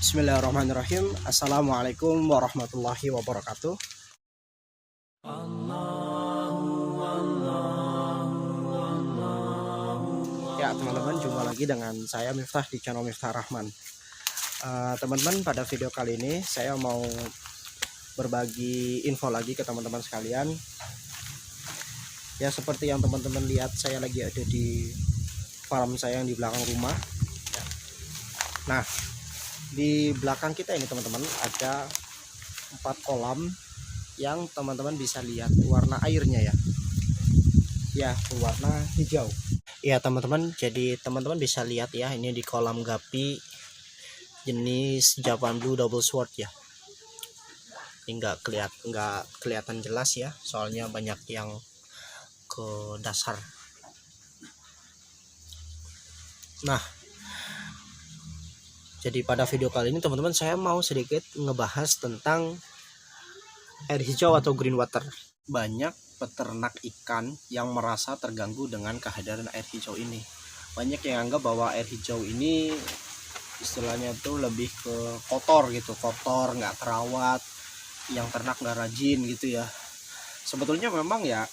Bismillahirrahmanirrahim. Assalamualaikum warahmatullahi wabarakatuh. Ya teman-teman, jumpa lagi dengan saya Miftah di channel Miftah Rahman. Teman-teman, pada video kali ini saya mau berbagi info lagi ke teman-teman sekalian. Ya, seperti yang teman-teman lihat, saya lagi ada di farm saya yang di belakang rumah. Nah, di belakang kita ini teman-teman ada 4 kolam yang teman-teman bisa lihat warna airnya ya warna hijau ya teman-teman. Jadi teman-teman bisa lihat ya, ini di kolam gapi jenis Japan Blue Double Sword ya. Ini nggak kelihatan jelas ya, soalnya banyak yang ke dasar. Nah, jadi pada video kali ini teman-teman saya mau sedikit ngebahas tentang air hijau atau green water. Banyak peternak ikan yang merasa terganggu dengan kehadiran air hijau ini. Banyak yang anggap bahwa air hijau ini istilahnya tuh lebih ke kotor gitu, kotor, nggak terawat, yang ternak nggak rajin gitu ya. Sebetulnya memang ya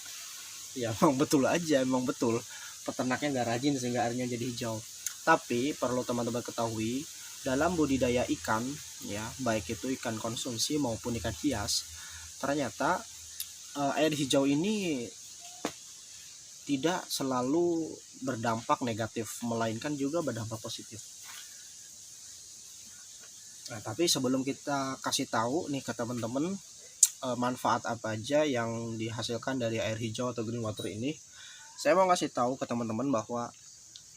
emang betul aja, emang betul peternaknya nggak rajin sehingga airnya jadi hijau. Tapi perlu teman-teman ketahui, dalam budidaya ikan ya, baik itu ikan konsumsi maupun ikan hias, ternyata air hijau ini tidak selalu berdampak negatif, melainkan juga berdampak positif. Nah, tapi sebelum kita kasih tahu nih ke teman-teman manfaat apa aja yang dihasilkan dari air hijau atau green water ini, saya mau kasih tahu ke teman-teman bahwa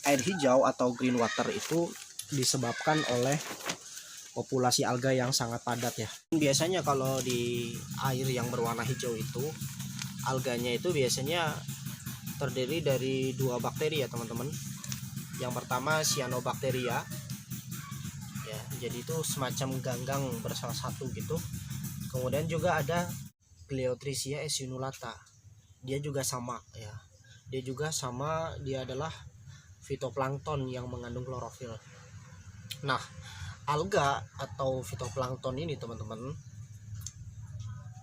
air hijau atau green water itu disebabkan oleh populasi alga yang sangat padat ya. Biasanya kalau di air yang berwarna hijau itu, alganya itu biasanya terdiri dari 2 bakteri ya teman-teman. Yang pertama cyanobacteria ya, jadi itu semacam ganggang bersalah satu gitu. Kemudian juga ada Gliotrichia acinulata, dia juga sama ya, dia adalah fitoplankton yang mengandung klorofil. Nah, alga atau fitoplankton ini teman-teman,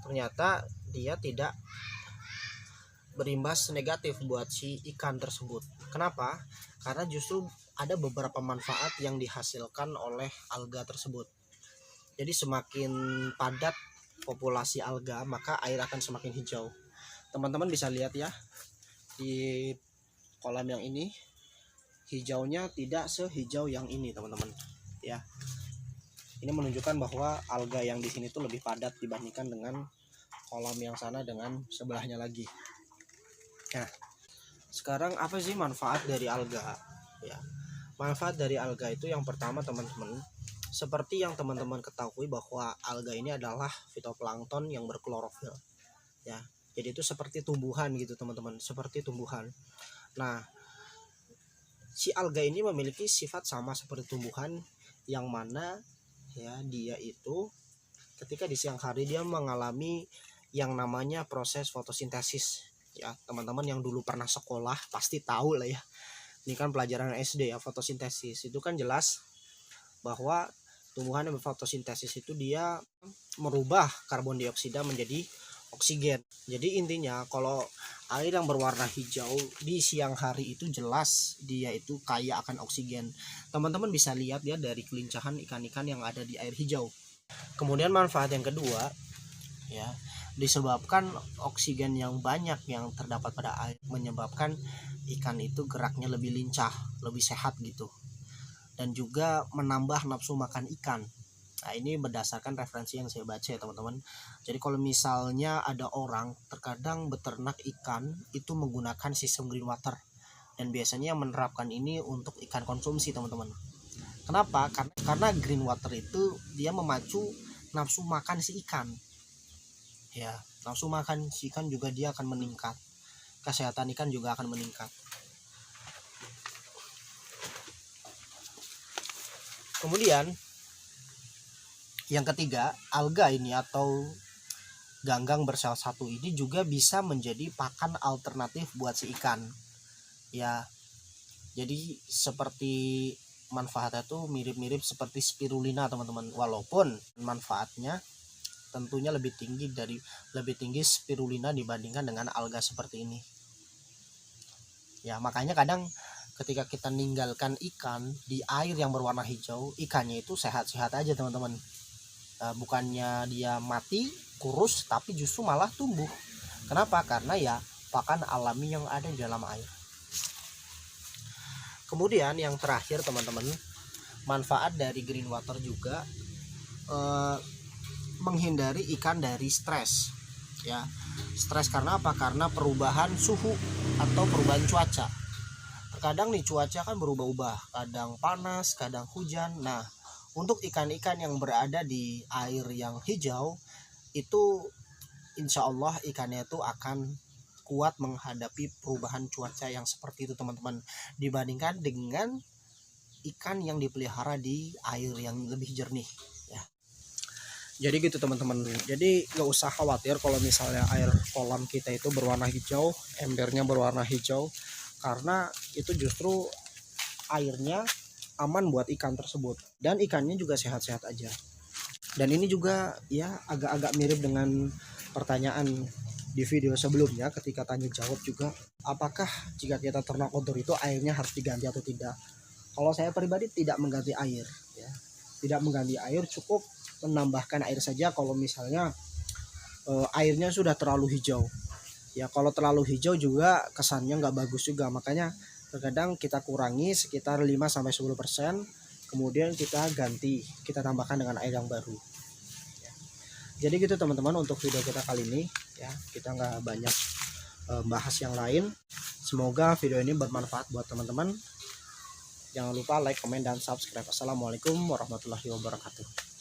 ternyata dia tidak berimbas negatif buat si ikan tersebut. Kenapa? Karena justru ada beberapa manfaat yang dihasilkan oleh alga tersebut. Jadi semakin padat populasi alga, maka air akan semakin hijau. Teman-teman bisa lihat ya, di kolam yang ini hijaunya tidak sehijau yang ini teman-teman ya. Ini menunjukkan bahwa alga yang di sini tuh lebih padat dibandingkan dengan kolam yang sana dengan sebelahnya lagi. Nah, sekarang apa sih manfaat dari alga? Ya, manfaat dari alga itu yang pertama teman-teman, seperti yang teman-teman ketahui bahwa alga ini adalah fitoplankton yang berklorofil. Ya, jadi itu seperti tumbuhan gitu teman-teman, seperti tumbuhan. Nah, si alga ini memiliki sifat sama seperti tumbuhan, yang mana ya dia itu ketika di siang hari dia mengalami yang namanya proses fotosintesis ya. Teman-teman yang dulu pernah sekolah pasti tahu lah ya, ini kan pelajaran SD ya, fotosintesis itu kan jelas bahwa tumbuhan yang berfotosintesis itu dia merubah karbon dioksida menjadi oksigen. Jadi intinya kalau air yang berwarna hijau di siang hari itu jelas dia itu kaya akan oksigen. Teman-teman bisa lihat ya dari kelincahan ikan-ikan yang ada di air hijau. Kemudian manfaat yang kedua ya, disebabkan oksigen yang banyak yang terdapat pada air menyebabkan ikan itu geraknya lebih lincah, lebih sehat gitu. Dan juga menambah nafsu makan ikan. Nah, ini berdasarkan referensi yang saya baca ya teman-teman. Jadi kalau misalnya ada orang terkadang beternak ikan itu menggunakan sistem green water, dan biasanya menerapkan ini untuk ikan konsumsi teman-teman. Kenapa? Karena green water itu dia memacu nafsu makan si ikan. Ya, nafsu makan si ikan juga dia akan meningkat. Kesehatan ikan juga akan meningkat. Kemudian yang ketiga, alga ini atau ganggang bersel satu ini juga bisa menjadi pakan alternatif buat si ikan. Ya, jadi seperti manfaatnya tuh mirip-mirip seperti spirulina teman-teman, walaupun manfaatnya tentunya lebih tinggi spirulina dibandingkan dengan alga seperti ini. Ya, makanya kadang ketika kita ninggalkan ikan di air yang berwarna hijau, ikannya itu sehat-sehat aja teman-teman. Bukannya dia mati, kurus, tapi justru malah tumbuh. Kenapa? Karena ya pakan alami yang ada di dalam air. Kemudian yang terakhir teman-teman, manfaat dari green water juga menghindari ikan dari stres. Ya, stres karena apa? Karena perubahan suhu atau perubahan cuaca. Terkadang nih cuaca kan berubah-ubah, kadang panas, kadang hujan. Nah, untuk ikan-ikan yang berada di air yang hijau itu insya Allah ikannya itu akan kuat menghadapi perubahan cuaca yang seperti itu teman-teman, dibandingkan dengan ikan yang dipelihara di air yang lebih jernih ya. Jadi gitu teman-teman, jadi gak usah khawatir kalau misalnya air kolam kita itu berwarna hijau, embernya berwarna hijau, karena itu justru airnya aman buat ikan tersebut dan ikannya juga sehat-sehat aja. Dan ini juga ya agak-agak mirip dengan pertanyaan di video sebelumnya ketika tanya jawab juga, apakah jika kita ternak outdoor itu airnya harus diganti atau tidak. Kalau saya pribadi tidak mengganti air ya, tidak mengganti air, cukup menambahkan air saja kalau misalnya airnya sudah terlalu hijau ya. Kalau terlalu hijau juga kesannya nggak bagus juga, makanya terkadang kita kurangi sekitar 5-10%, kemudian kita ganti, kita tambahkan dengan air yang baru ya. Jadi gitu teman-teman untuk video kita kali ini ya, kita nggak banyak bahas yang lain. Semoga video ini bermanfaat buat teman-teman. Jangan lupa like, komen, dan subscribe. Assalamualaikum warahmatullahi wabarakatuh.